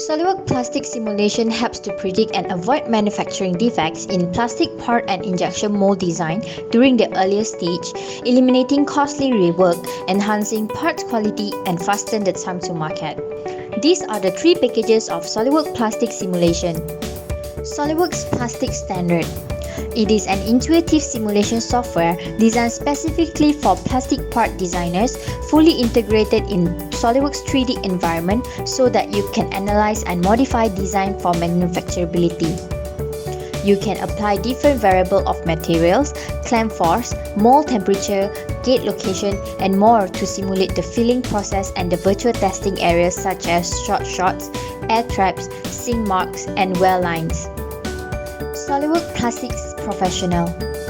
SOLIDWORKS Plastics simulation helps to predict and avoid manufacturing defects in plastic part and injection mold design during the earlier stage, eliminating costly rework, enhancing parts quality, and fasten the time to market. These are the three packages of SOLIDWORKS Plastics simulation. SOLIDWORKS Plastics Standard. It is an intuitive simulation software designed specifically for plastic part designers, fully integrated in SOLIDWORKS 3D environment so that you can analyze and modify design for manufacturability. You can apply different variables of materials, clamp force, mold temperature, gate location, and more to simulate the filling process and the virtual testing areas such as short shots, air traps, sink marks, and wear lines. SOLIDWORKS Plastics Professional.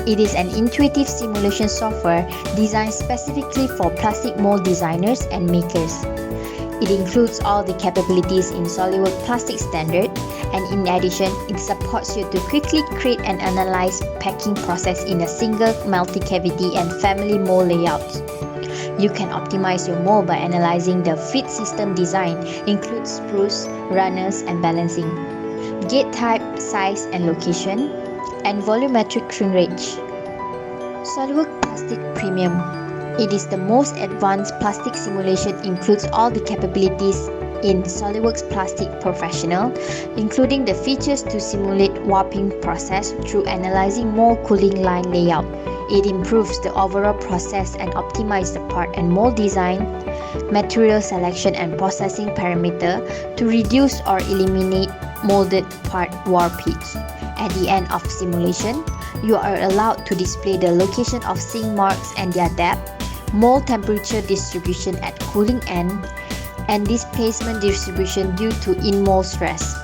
It is an intuitive simulation software designed specifically for plastic mold designers and makers. It includes all the capabilities in SOLIDWORKS Plastics Standard, and in addition, it supports you to quickly create and analyze packing process in a single multi-cavity and family mold layouts. You can optimize your mold by analyzing the fit system design, includes sprues, runners, and balancing, gate type, size and location, and volumetric shrink range. SOLIDWORKS Plastic Premium. It is the most advanced plastic simulation, includes all the capabilities in SOLIDWORKS Plastic Professional, including the features to simulate warping process through analyzing mold cooling line layout. It improves the overall process and optimizes the part and mold design, material selection and processing parameter to reduce or eliminate molded part warpage. At the end of simulation, you are allowed to display the location of sink marks and their depth, mold temperature distribution at cooling end, and displacement distribution due to in-mold stress.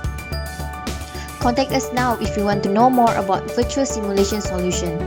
Contact us now if you want to know more about virtual simulation solution.